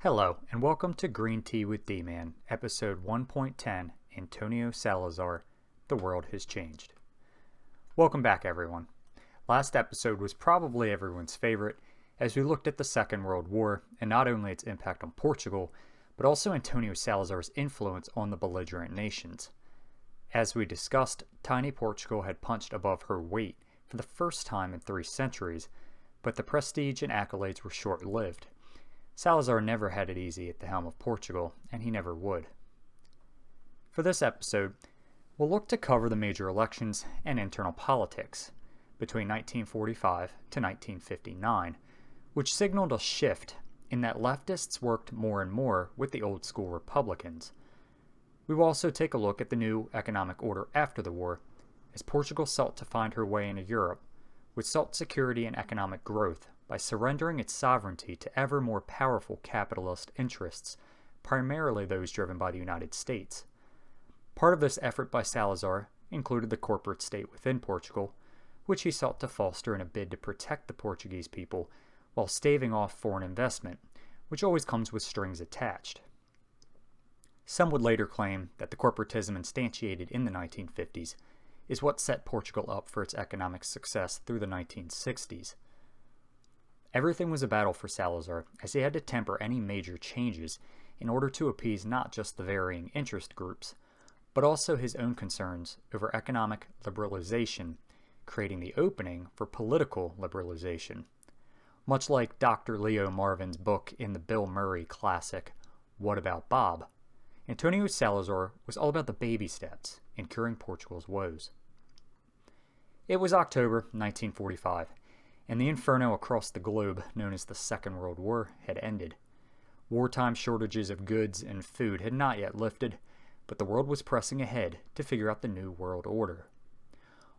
Hello, and welcome to Green Tea with D-Man, episode 1.10, Antonio Salazar, The World Has Changed. Welcome back, everyone. Last episode was probably everyone's favorite, as we looked at the Second World War, and not only its impact on Portugal, but also Antonio Salazar's influence on the belligerent nations. As we discussed, tiny Portugal had punched above her weight for the first time in 3 centuries, but the prestige and accolades were short-lived. Salazar never had it easy at the helm of Portugal, and he never would. For this episode, we'll look to cover the major elections and internal politics between 1945 to 1959, which signaled a shift in that leftists worked more and more with the old-school Republicans. We will also take a look at the new economic order after the war, as Portugal sought to find her way into Europe, which sought security and economic growth by surrendering its sovereignty to ever more powerful capitalist interests, primarily those driven by the United States. Part of this effort by Salazar included the corporate state within Portugal, which he sought to foster in a bid to protect the Portuguese people while staving off foreign investment, which always comes with strings attached. Some would later claim that the corporatism instantiated in the 1950s is what set Portugal up for its economic success through the 1960s. Everything was a battle for Salazar, as he had to temper any major changes in order to appease not just the varying interest groups, but also his own concerns over economic liberalization, creating the opening for political liberalization. Much like Dr. Leo Marvin's book in the Bill Murray classic, What About Bob? Antonio Salazar was all about the baby steps in curing Portugal's woes. It was October 1945. And the inferno across the globe, known as the Second World War, had ended. Wartime shortages of goods and food had not yet lifted, but the world was pressing ahead to figure out the new world order.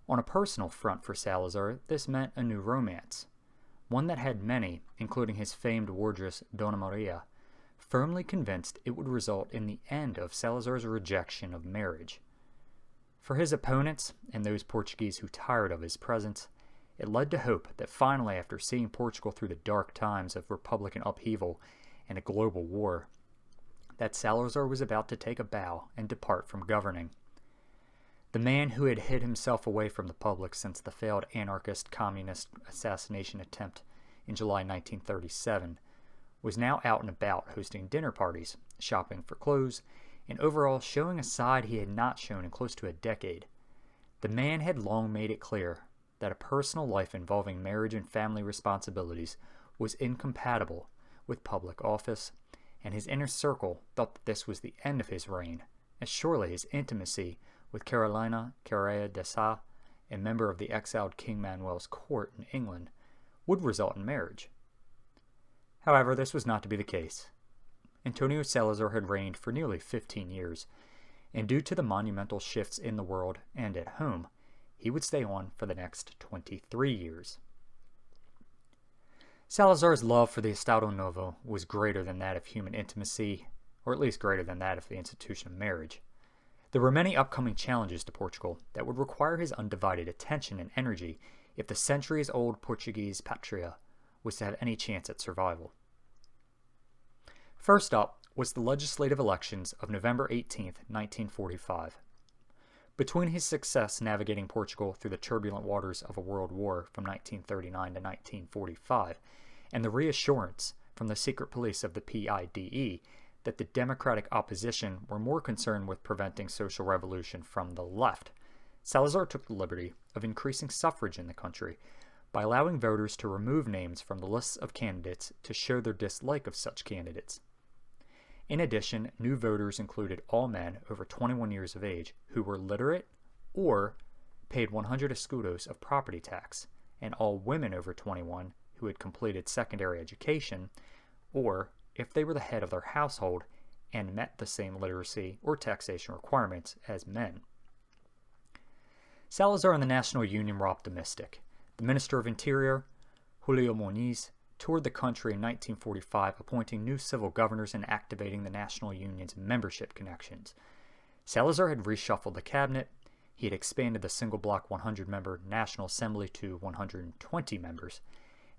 On a personal front for Salazar, this meant a new romance, one that had many, including his famed wardress Dona Maria, firmly convinced it would result in the end of Salazar's rejection of marriage. For his opponents, and those Portuguese who tired of his presence, it led to hope that finally, after seeing Portugal through the dark times of Republican upheaval and a global war, that Salazar was about to take a bow and depart from governing. The man who had hid himself away from the public since the failed anarchist communist assassination attempt in July 1937 was now out and about hosting dinner parties, shopping for clothes, and overall showing a side he had not shown in close to a decade. The man had long made it clear that a personal life involving marriage and family responsibilities was incompatible with public office, and his inner circle thought that this was the end of his reign, as surely his intimacy with Carolina Correa de Sá, a member of the exiled King Manuel's court in England, would result in marriage. However, this was not to be the case. Antonio Salazar had reigned for nearly 15 years, and due to the monumental shifts in the world and at home, he would stay on for the next 23 years. Salazar's love for the Estado Novo was greater than that of human intimacy, or at least greater than that of the institution of marriage. There were many upcoming challenges to Portugal that would require his undivided attention and energy if the centuries-old Portuguese patria was to have any chance at survival. First up was the legislative elections of November 18, 1945. Between his success navigating Portugal through the turbulent waters of a world war from 1939 to 1945, and the reassurance from the secret police of the PIDE that the democratic opposition were more concerned with preventing social revolution from the left, Salazar took the liberty of increasing suffrage in the country by allowing voters to remove names from the lists of candidates to show their dislike of such candidates. In addition, new voters included all men over 21 years of age who were literate or paid 100 escudos of property tax, and all women over 21 who had completed secondary education, or if they were the head of their household and met the same literacy or taxation requirements as men. Salazar and the National Union were optimistic. The Minister of Interior, Julio Moniz, toured the country in 1945, appointing new civil governors and activating the National Union's membership connections. Salazar had reshuffled the cabinet, he had expanded the single-block 100-member National Assembly to 120 members,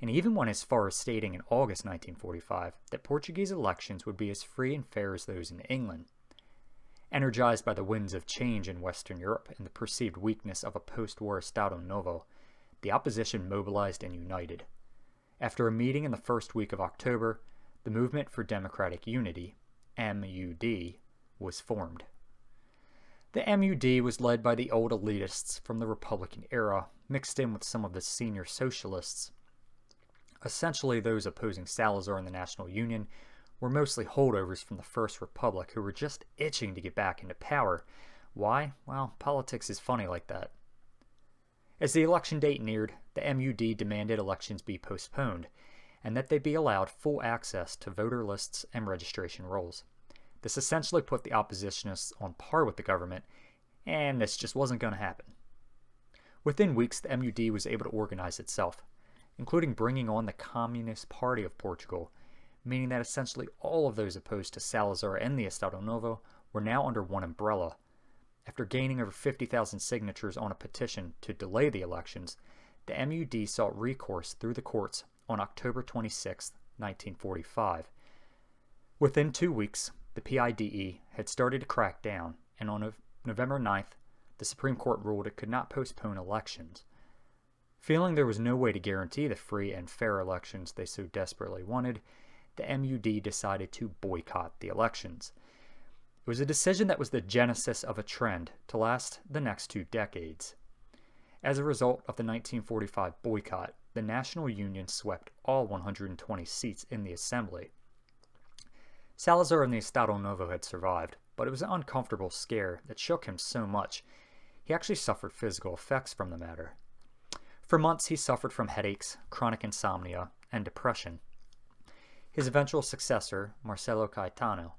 and even went as far as stating in August 1945 that Portuguese elections would be as free and fair as those in England. Energized by the winds of change in Western Europe and the perceived weakness of a post-war Estado Novo, the opposition mobilized and united. After a meeting in the first week of October, the Movement for Democratic Unity, MUD, was formed. The MUD was led by the old elitists from the Republican era, mixed in with some of the senior socialists. Essentially, those opposing Salazar and the National Union were mostly holdovers from the First Republic who were just itching to get back into power. Why? Well, politics is funny like that. As the election date neared, the MUD demanded elections be postponed, and that they be allowed full access to voter lists and registration rolls. This essentially put the oppositionists on par with the government, and this just wasn't going to happen. Within weeks, the MUD was able to organize itself, including bringing on the Communist Party of Portugal, meaning that essentially all of those opposed to Salazar and the Estado Novo were now under one umbrella. After gaining over 50,000 signatures on a petition to delay the elections, the MUD sought recourse through the courts on October 26, 1945. Within 2 weeks, the PIDE had started to crack down, and on November 9th, the Supreme Court ruled it could not postpone elections. Feeling there was no way to guarantee the free and fair elections they so desperately wanted, the MUD decided to boycott the elections. It was a decision that was the genesis of a trend to last the next 2 decades. As a result of the 1945 boycott, the National Union swept all 120 seats in the Assembly. Salazar and the Estado Novo had survived, but it was an uncomfortable scare that shook him so much. He actually suffered physical effects from the matter. For months, he suffered from headaches, chronic insomnia, and depression. His eventual successor, Marcelo Caetano,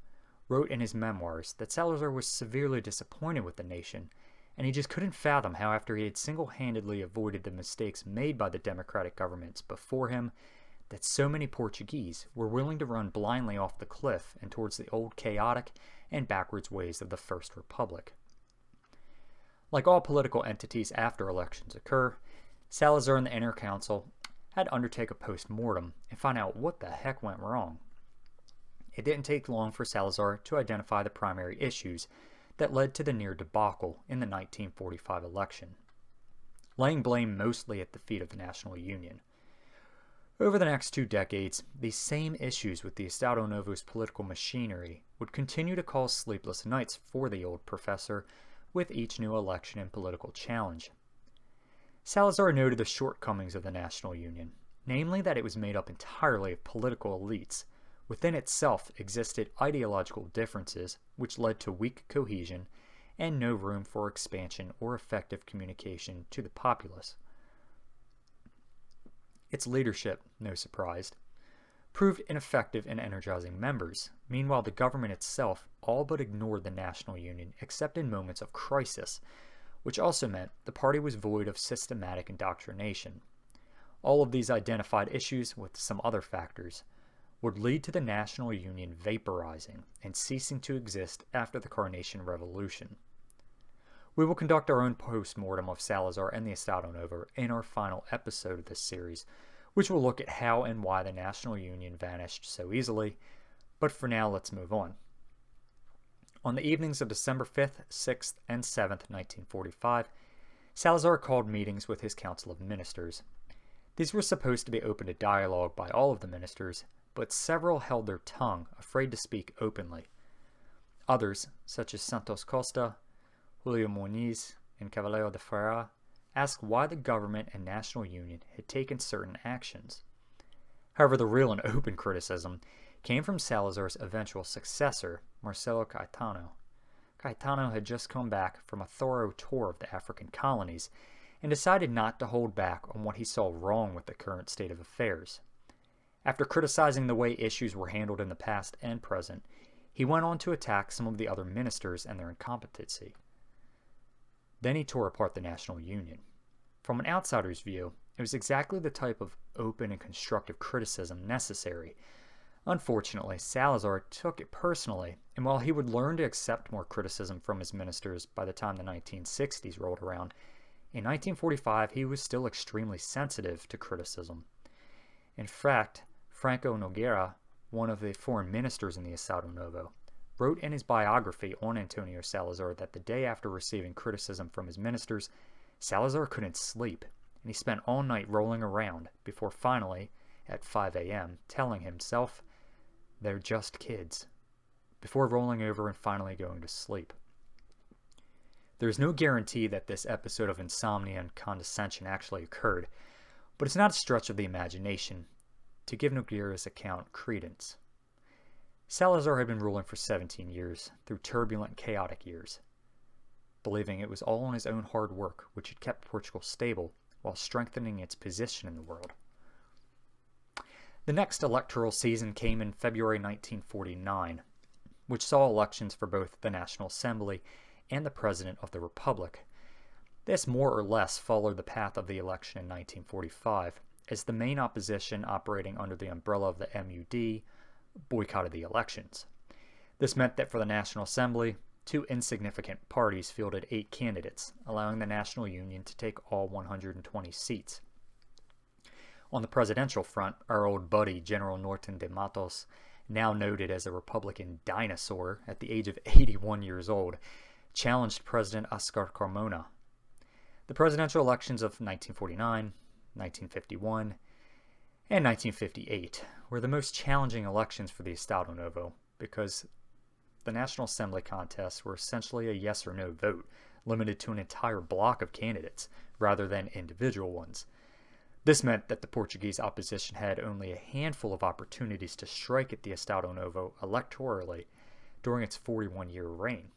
wrote in his memoirs that Salazar was severely disappointed with the nation, and he just couldn't fathom how after he had single-handedly avoided the mistakes made by the democratic governments before him, that so many Portuguese were willing to run blindly off the cliff and towards the old chaotic and backwards ways of the First Republic. Like all political entities after elections occur, Salazar and the Inner Council had to undertake a post-mortem and find out what the heck went wrong. It didn't take long for Salazar to identify the primary issues that led to the near debacle in the 1945 election, laying blame mostly at the feet of the National Union. Over the next 2 decades, these same issues with the Estado Novo's political machinery would continue to cause sleepless nights for the old professor with each new election and political challenge. Salazar noted the shortcomings of the National Union, namely that it was made up entirely of political elites. Within itself existed ideological differences which led to weak cohesion and no room for expansion or effective communication to the populace. Its leadership, no surprise, proved ineffective in energizing members. Meanwhile, the government itself all but ignored the National Union except in moments of crisis, which also meant the party was void of systematic indoctrination. All of these identified issues, with some other factors, would lead to the National Union vaporizing and ceasing to exist after the Carnation Revolution. We will conduct our own post-mortem of Salazar and the Estado Novo in our final episode of this series, which will look at how and why the National Union vanished so easily, but for now let's move on. On the evenings of December 5th, 6th, and 7th, 1945, Salazar called meetings with his Council of Ministers. These were supposed to be open to dialogue by all of the ministers, but several held their tongue, afraid to speak openly. Others, such as Santos Costa, Julio Muniz, and Caballero de Ferreira, asked why the government and National Union had taken certain actions. However, the real and open criticism came from Salazar's eventual successor, Marcelo Caetano. Caetano had just come back from a thorough tour of the African colonies and decided not to hold back on what he saw wrong with the current state of affairs. After criticizing the way issues were handled in the past and present, he went on to attack some of the other ministers and their incompetency. Then he tore apart the National Union. From an outsider's view, it was exactly the type of open and constructive criticism necessary. Unfortunately, Salazar took it personally, and while he would learn to accept more criticism from his ministers by the time the 1960s rolled around, in 1945 he was still extremely sensitive to criticism. In fact, Franco Nogueira, one of the foreign ministers in the Estado Novo, wrote in his biography on Antonio Salazar that the day after receiving criticism from his ministers, Salazar couldn't sleep, and he spent all night rolling around before finally, at 5 a.m., telling himself, "They're just kids," before rolling over and finally going to sleep. There's no guarantee that this episode of insomnia and condescension actually occurred, but it's not a stretch of the imagination to give Nogueira's account credence. Salazar had been ruling for 17 years, through turbulent and chaotic years, believing it was all on his own hard work which had kept Portugal stable while strengthening its position in the world. The next electoral season came in February 1949, which saw elections for both the National Assembly and the President of the Republic. This more or less followed the path of the election in 1945, as the main opposition operating under the umbrella of the MUD boycotted the elections. This meant that for the National Assembly, two insignificant parties fielded 8 candidates, allowing the National Union to take all 120 seats. On the presidential front, our old buddy General Norton de Matos, now noted as a Republican dinosaur at the age of 81 years old, challenged President Oscar Carmona. The presidential elections of 1949, 1951, and 1958 were the most challenging elections for the Estado Novo because the National Assembly contests were essentially a yes or no vote, limited to an entire block of candidates rather than individual ones. This meant that the Portuguese opposition had only a handful of opportunities to strike at the Estado Novo electorally during its 41-year reign.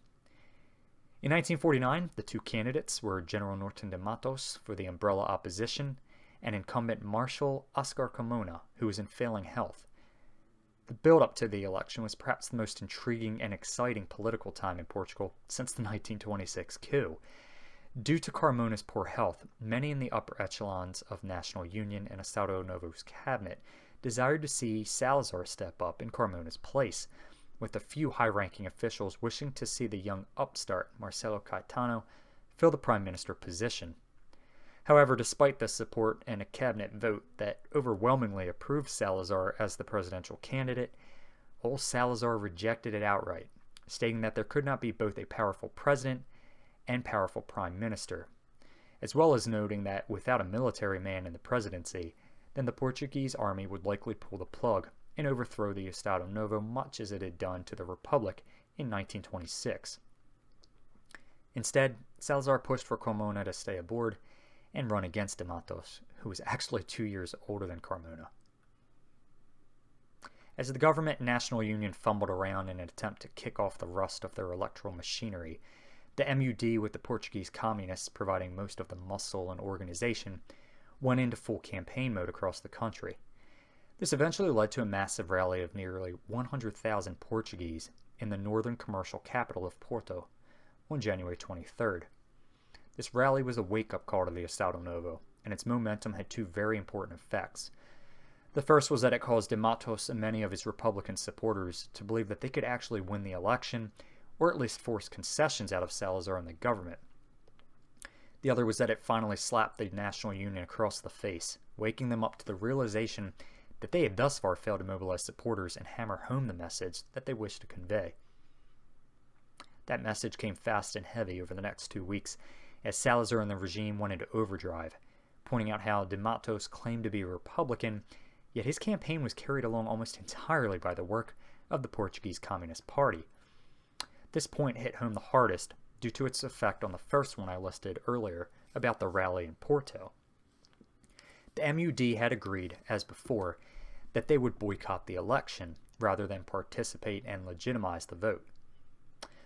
In 1949, the two candidates were General Norton de Matos for the umbrella opposition and incumbent Marshal Oscar Carmona, who was in failing health. The build-up to the election was perhaps the most intriguing and exciting political time in Portugal since the 1926 coup. Due to Carmona's poor health, many in the upper echelons of National Union and Estado Novo's cabinet desired to see Salazar step up in Carmona's place, with a few high-ranking officials wishing to see the young upstart Marcelo Caetano fill the prime minister position. However, despite this support and a cabinet vote that overwhelmingly approved Salazar as the presidential candidate, old Salazar rejected it outright, stating that there could not be both a powerful president and powerful prime minister, as well as noting that without a military man in the presidency, then the Portuguese army would likely pull the plug and overthrow the Estado Novo much as it had done to the Republic in 1926. Instead, Salazar pushed for Carmona to stay aboard and run against de Matos, who was actually 2 years older than Carmona. As the government and National Union fumbled around in an attempt to kick off the rust of their electoral machinery, the MUD, with the Portuguese communists providing most of the muscle and organization, went into full campaign mode across the country. This eventually led to a massive rally of nearly 100,000 Portuguese in the northern commercial capital of Porto on January 23rd. This rally was a wake-up call to the Estado Novo, and its momentum had two very important effects. The first was that it caused de Matos and many of his Republican supporters to believe that they could actually win the election, or at least force concessions out of Salazar and the government. The other was that it finally slapped the National Union across the face, waking them up to the realization that they had thus far failed to mobilize supporters and hammer home the message that they wished to convey. That message came fast and heavy over the next 2 weeks, as Salazar and the regime went into overdrive, pointing out how de Matos claimed to be a Republican, yet his campaign was carried along almost entirely by the work of the Portuguese Communist Party. This point hit home the hardest due to its effect on the first one I listed earlier about the rally in Porto. The MUD had agreed, as before, that they would boycott the election rather than participate and legitimize the vote.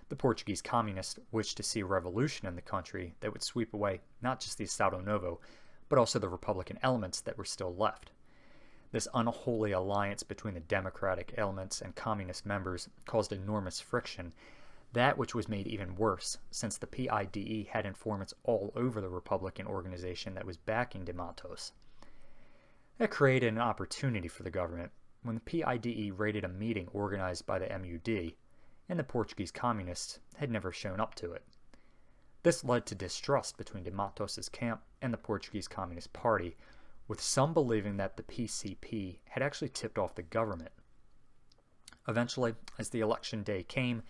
The Portuguese communists wished to see a revolution in the country that would sweep away not just the Estado Novo, but also the Republican elements that were still left. This unholy alliance between the democratic elements and communist members caused enormous friction, that which was made even worse since the PIDE had informants all over the Republican organization that was backing de Matos. That created an opportunity for the government when the PIDE raided a meeting organized by the MUD, and the Portuguese communists had never shown up to it. This led to distrust between de Matos' camp and the Portuguese Communist Party, with some believing that the PCP had actually tipped off the government. Eventually, as the election day came,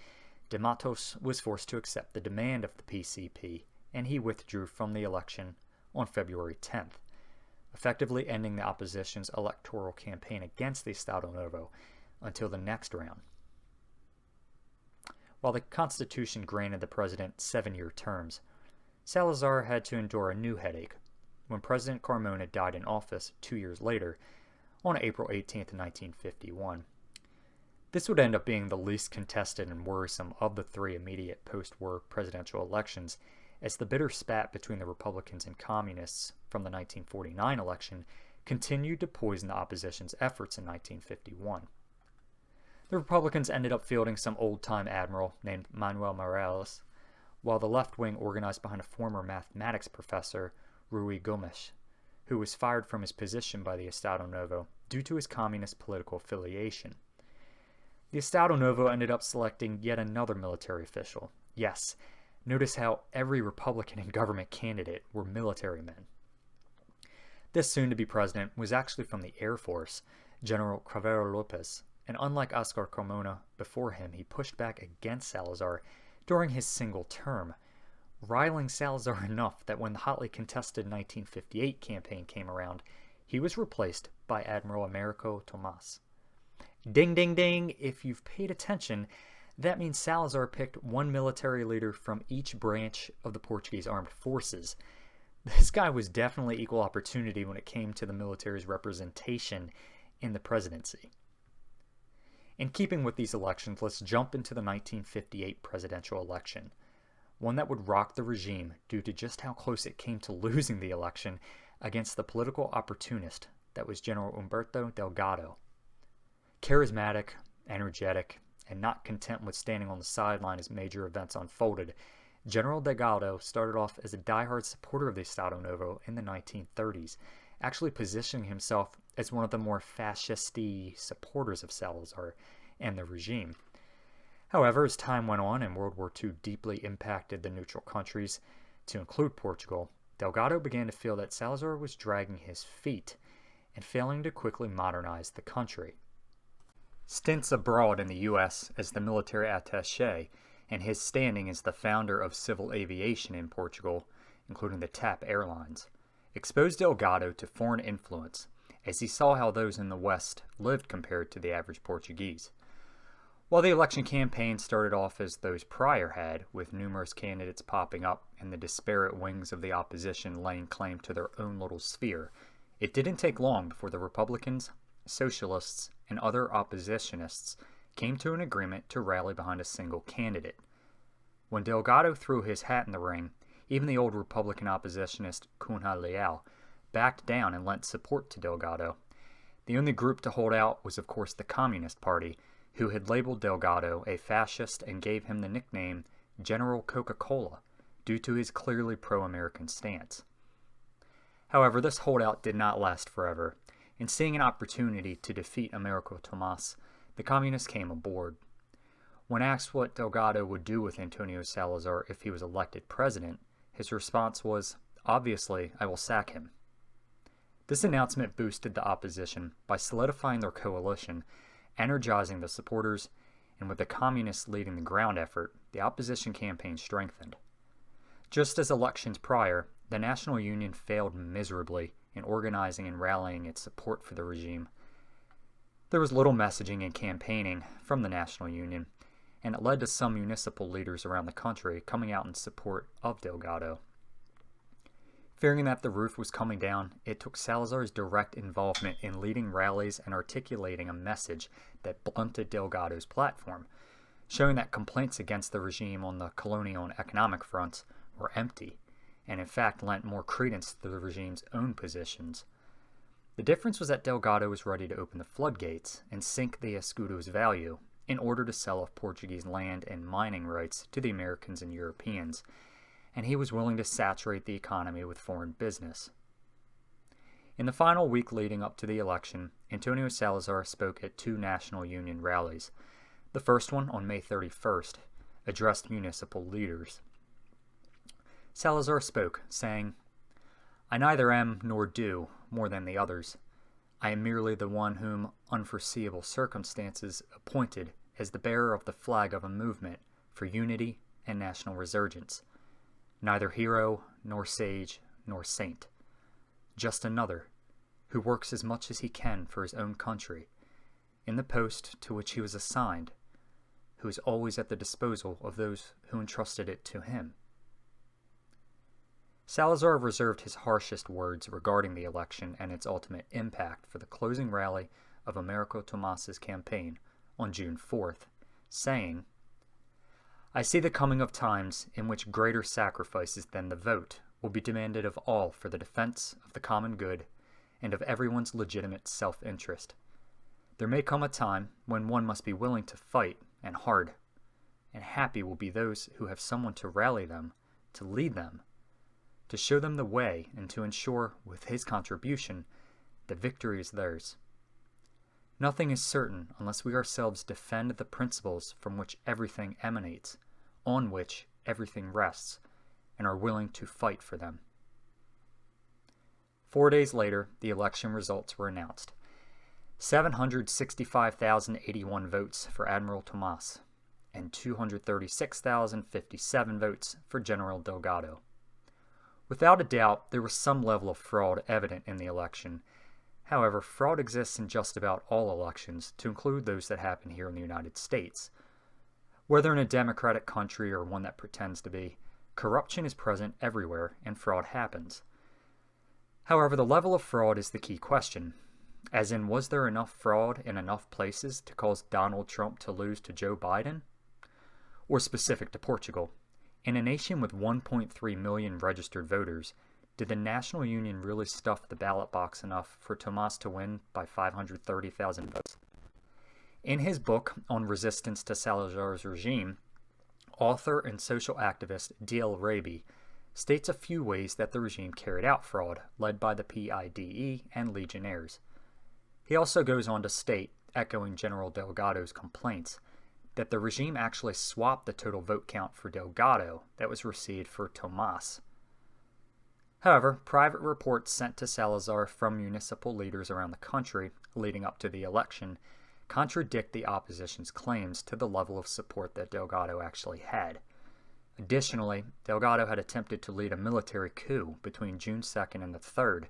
De Matos was forced to accept the demand of the PCP, and he withdrew from the election on February 10th, effectively ending the opposition's electoral campaign against the Estado Novo until the next round. While the Constitution granted the president 7-year terms, Salazar had to endure a new headache when President Carmona died in office 2 years later, on April 18, 1951. This would end up being the least contested and worrisome of the 3 immediate post-war presidential elections, as the bitter spat between the Republicans and Communists from the 1949 election continued to poison the opposition's efforts in 1951. The Republicans ended up fielding some old-time admiral named Manuel Morales, while the left wing organized behind a former mathematics professor, Rui Gomes, who was fired from his position by the Estado Novo due to his communist political affiliation. The Estado Novo ended up selecting yet another military official. Yes, notice how every Republican and government candidate were military men. This soon-to-be president was actually from the Air Force, General Cravero Lopez, and unlike Oscar Carmona before him, he pushed back against Salazar during his single term, riling Salazar enough that when the hotly contested 1958 campaign came around, he was replaced by Admiral Americo Tomas. Ding, ding, ding! If you've paid attention, that means Salazar picked one military leader from each branch of the Portuguese armed forces. This guy was definitely equal opportunity when it came to the military's representation in the presidency. In keeping with these elections, let's jump into the 1958 presidential election, one that would rock the regime due to just how close it came to losing the election against the political opportunist that was General Umberto Delgado. Charismatic, energetic, and not content with standing on the sideline as major events unfolded, General Delgado started off as a diehard supporter of the Estado Novo in the 1930s, actually positioning himself as one of the more fascist-y supporters of Salazar and the regime. However, as time went on and World War II deeply impacted the neutral countries, to include Portugal, Delgado began to feel that Salazar was dragging his feet and failing to quickly modernize the country. Stints abroad in the U.S. as the military attaché and his standing as the founder of civil aviation in Portugal, including the TAP Airlines, exposed Delgado to foreign influence as he saw how those in the West lived compared to the average Portuguese. While the election campaign started off as those prior had, with numerous candidates popping up and the disparate wings of the opposition laying claim to their own little sphere, it didn't take long before the Republicans, Socialists, and other oppositionists came to an agreement to rally behind a single candidate. When Delgado threw his hat in the ring, even the old Republican oppositionist Cunha Leal backed down and lent support to Delgado. The only group to hold out was, of course, the Communist Party, who had labeled Delgado a fascist and gave him the nickname General Coca-Cola due to his clearly pro-American stance. However, this holdout did not last forever, and seeing an opportunity to defeat Americo Tomas, the Communists came aboard. When asked what Delgado would do with Antonio Salazar if he was elected president, his response was, "Obviously, I will sack him." This announcement boosted the opposition by solidifying their coalition, energizing the supporters, and with the Communists leading the ground effort, the opposition campaign strengthened. Just as elections prior, the National Union failed miserably in organizing and rallying its support for the regime. There was little messaging and campaigning from the National Union, and it led to some municipal leaders around the country coming out in support of Delgado. Fearing that the roof was coming down, it took Salazar's direct involvement in leading rallies and articulating a message that blunted Delgado's platform, showing that complaints against the regime on the colonial and economic fronts were empty, and in fact lent more credence to the regime's own positions. The difference was that Delgado was ready to open the floodgates and sink the escudo's value in order to sell off Portuguese land and mining rights to the Americans and Europeans, and he was willing to saturate the economy with foreign business. In the final week leading up to the election, Antonio Salazar spoke at 2 National Union rallies. The first one, on May 31st, addressed municipal leaders. Salazar spoke, saying, I neither am nor do more than the others. I am merely the one whom unforeseeable circumstances appointed as the bearer of the flag of a movement for unity and national resurgence. Neither hero, nor sage, nor saint. Just another, who works as much as he can for his own country, in the post to which he was assigned, who is always at the disposal of those who entrusted it to him. Salazar reserved his harshest words regarding the election and its ultimate impact for the closing rally of Umberto Tomas's campaign on June 4th, saying, "I see the coming of times in which greater sacrifices than the vote will be demanded of all for the defense of the common good and of everyone's legitimate self-interest. There may come a time when one must be willing to fight, and hard, and happy will be those who have someone to rally them, to lead them, to show them the way, and to ensure, with his contribution, that victory is theirs. Nothing is certain unless we ourselves defend the principles from which everything emanates, on which everything rests, and are willing to fight for them." 4 days later, the election results were announced. 765,081 votes for Admiral Tomas, and 236,057 votes for General Delgado. Without a doubt, there was some level of fraud evident in the election. However, fraud exists in just about all elections, to include those that happen here in the United States. Whether in a democratic country or one that pretends to be, corruption is present everywhere and fraud happens. However, the level of fraud is the key question. As in, was there enough fraud in enough places to cause Donald Trump to lose to Joe Biden? Or specific to Portugal, in a nation with 1.3 million registered voters, did the National Union really stuff the ballot box enough for Tomas to win by 530,000 votes? In his book on resistance to Salazar's regime, author and social activist D.L. Raby states a few ways that the regime carried out fraud, led by the PIDE and Legionnaires. He also goes on to state, echoing General Delgado's complaints, that the regime actually swapped the total vote count for Delgado that was received for Tomas. However, private reports sent to Salazar from municipal leaders around the country leading up to the election contradict the opposition's claims to the level of support that Delgado actually had. Additionally, Delgado had attempted to lead a military coup between June 2nd and the 3rd.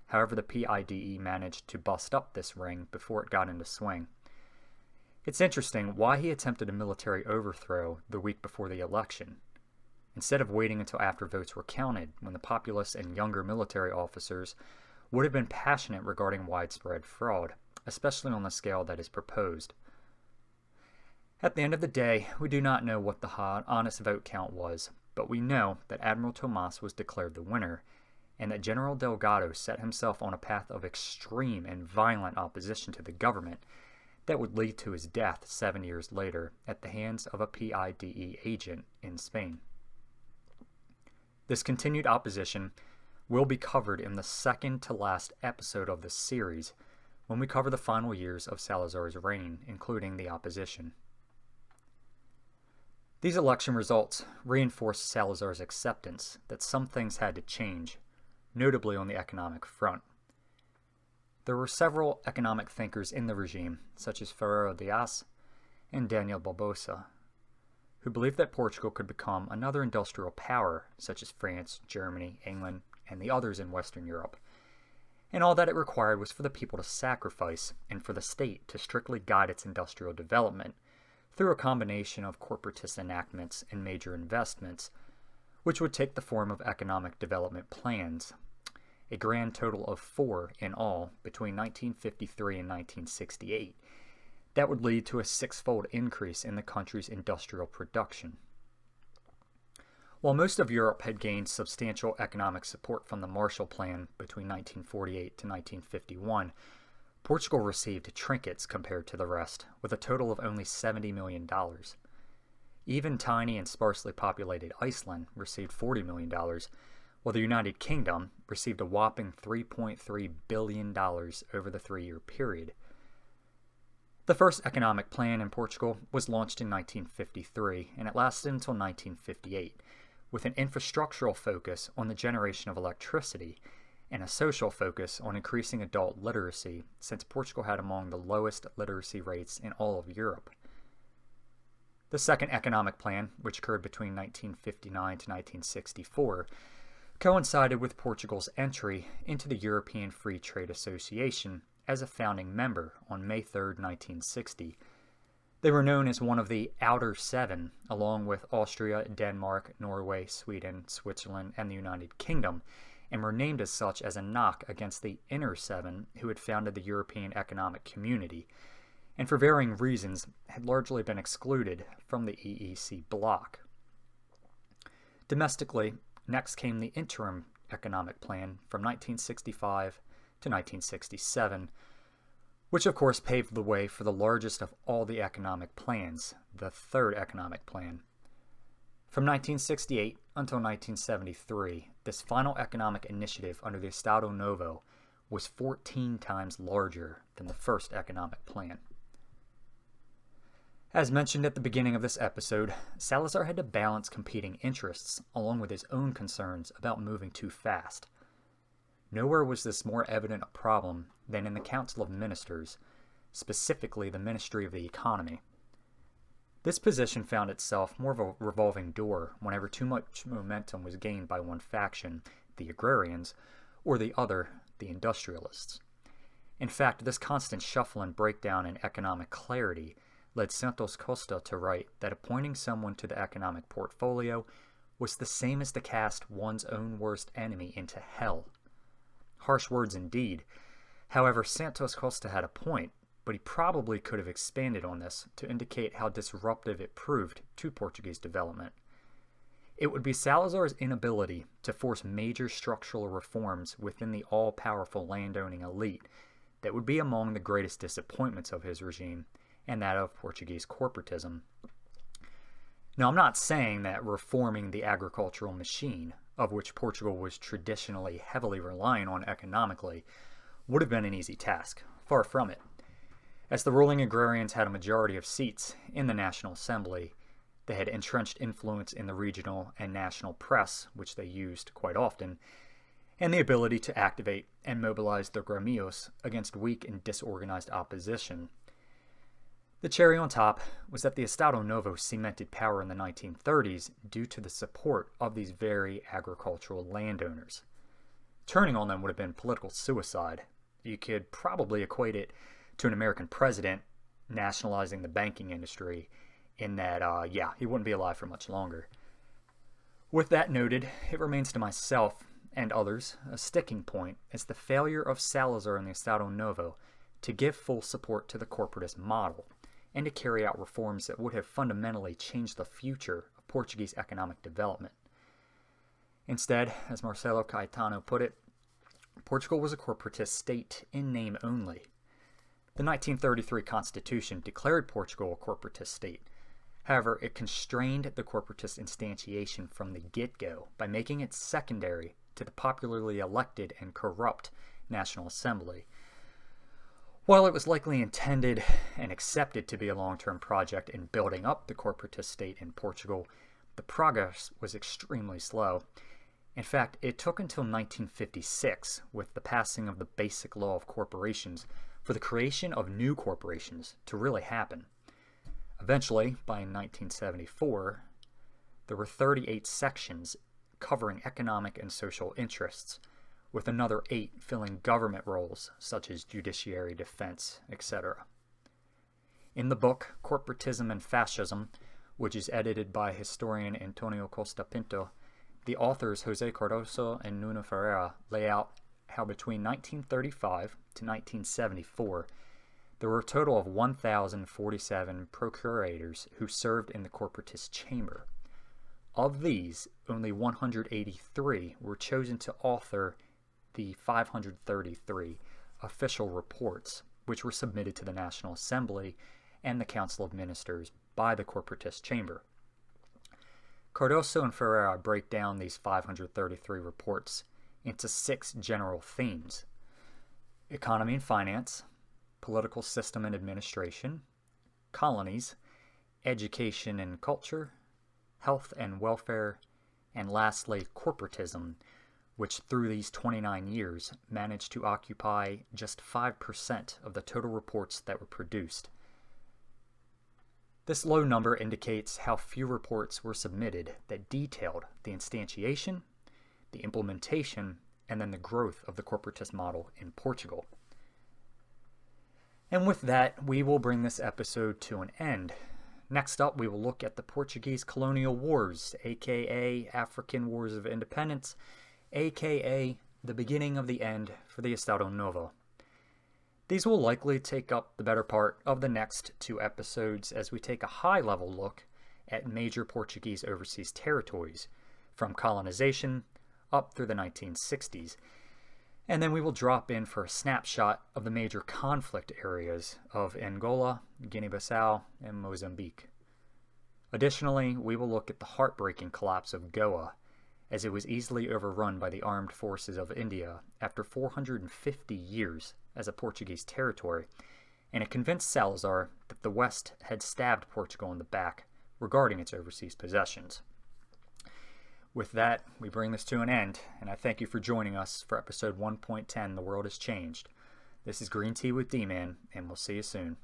However, the PIDE managed to bust up this ring before it got into swing. It's interesting why he attempted a military overthrow the week before the election, instead of waiting until after votes were counted, when the populace and younger military officers would have been passionate regarding widespread fraud, especially on the scale that is proposed. At the end of the day, we do not know what the honest vote count was, but we know that Admiral Tomas was declared the winner, and that General Delgado set himself on a path of extreme and violent opposition to the government that would lead to his death 7 years later at the hands of a PIDE agent in Spain. This continued opposition will be covered in the second to last episode of this series, when we cover the final years of Salazar's reign, including the opposition. These election results reinforced Salazar's acceptance that some things had to change, notably on the economic front. There were several economic thinkers in the regime, such as Ferreiro Dias and Daniel Barbosa, who believed that Portugal could become another industrial power, such as France, Germany, England, and the others in Western Europe, and all that it required was for the people to sacrifice and for the state to strictly guide its industrial development through a combination of corporatist enactments and major investments, which would take the form of economic development plans, a grand total of 4 in all between 1953 and 1968, that would lead to a 6-fold increase in the country's industrial production. While most of Europe had gained substantial economic support from the Marshall Plan between 1948 to 1951, Portugal received trinkets compared to the rest, with a total of only $70 million. Even tiny and sparsely populated Iceland received $40 million, while the United Kingdom received a whopping $3.3 billion over the 3-year period. The first economic plan in Portugal was launched in 1953, and it lasted until 1958, with an infrastructural focus on the generation of electricity and a social focus on increasing adult literacy, since Portugal had among the lowest literacy rates in all of Europe. The Second Economic Plan, which occurred between 1959 to 1964, coincided with Portugal's entry into the European Free Trade Association as a founding member on May 3, 1960. They were known as one of the Outer Seven, along with Austria, Denmark, Norway, Sweden, Switzerland, and the United Kingdom, and were named as such as a knock against the Inner Seven, who had founded the European Economic Community, and for varying reasons had largely been excluded from the EEC bloc. Domestically, next came the Interim Economic Plan from 1965 to 1967, which of course paved the way for the largest of all the economic plans, the Third Economic Plan. From 1968 until 1973, this final economic initiative under the Estado Novo was 14 times larger than the First Economic Plan. As mentioned at the beginning of this episode, Salazar had to balance competing interests along with his own concerns about moving too fast. Nowhere was this more evident a problem than in the Council of Ministers, specifically the Ministry of the Economy. This position found itself more of a revolving door whenever too much momentum was gained by one faction, the agrarians, or the other, the industrialists. In fact, this constant shuffle and breakdown in economic clarity led Santos Costa to write that appointing someone to the economic portfolio was the same as to cast one's own worst enemy into hell. Harsh words indeed. However, Santos Costa had a point, but he probably could have expanded on this to indicate how disruptive it proved to Portuguese development. It would be Salazar's inability to force major structural reforms within the all-powerful landowning elite that would be among the greatest disappointments of his regime, and that of Portuguese corporatism. Now, I'm not saying that reforming the agricultural machine, of which Portugal was traditionally heavily relying on economically, would have been an easy task. Far from it. As the ruling agrarians had a majority of seats in the National Assembly, they had entrenched influence in the regional and national press, which they used quite often, and the ability to activate and mobilize their gremios against weak and disorganized opposition. The cherry on top was that the Estado Novo cemented power in the 1930s due to the support of these very agricultural landowners. Turning on them would have been political suicide. You could probably equate it to an American president nationalizing the banking industry in that, he wouldn't be alive for much longer. With that noted, it remains to myself and others a sticking point as the failure of Salazar and the Estado Novo to give full support to the corporatist model and to carry out reforms that would have fundamentally changed the future of Portuguese economic development. Instead, as Marcelo Caetano put it, Portugal was a corporatist state in name only. The 1933 Constitution declared Portugal a corporatist state. However, it constrained the corporatist instantiation from the get-go by making it secondary to the popularly elected and corrupt National Assembly. While it was likely intended and accepted to be a long-term project in building up the corporatist state in Portugal, the progress was extremely slow. In fact, it took until 1956, with the passing of the Basic Law of Corporations, for the creation of new corporations to really happen. Eventually, by 1974, there were 38 sections covering economic and social interests, with another 8 filling government roles such as judiciary, defense, etc. In the book Corporatism and Fascism, which is edited by historian Antonio Costa Pinto, the authors José Cardoso and Nuno Ferreira lay out how between 1935 to 1974, there were a total of 1,047 procurators who served in the corporatist chamber. Of these, only 183 were chosen to author the 533 official reports, which were submitted to the National Assembly and the Council of Ministers by the corporatist chamber. Cardoso and Ferreira break down these 533 reports into 6 general themes: economy and finance, political system and administration, colonies, education and culture, health and welfare, and lastly, corporatism, which through these 29 years managed to occupy just 5% of the total reports that were produced. This low number indicates how few reports were submitted that detailed the instantiation, the implementation, and then the growth of the corporatist model in Portugal. And with that, we will bring this episode to an end. Next up, we will look at the Portuguese colonial wars, aka African Wars of Independence, aka the beginning of the end for the Estado Novo. These will likely take up the better part of the next 2 episodes as we take a high-level look at major Portuguese overseas territories, from colonization up through the 1960s. And then we will drop in for a snapshot of the major conflict areas of Angola, Guinea-Bissau, and Mozambique. Additionally, we will look at the heartbreaking collapse of Goa, as it was easily overrun by the armed forces of India after 450 years as a Portuguese territory, and it convinced Salazar that the West had stabbed Portugal in the back regarding its overseas possessions. With that, we bring this to an end, and I thank you for joining us for episode 1.10, The World Has Changed. This is Green Tea with D-Man, and we'll see you soon.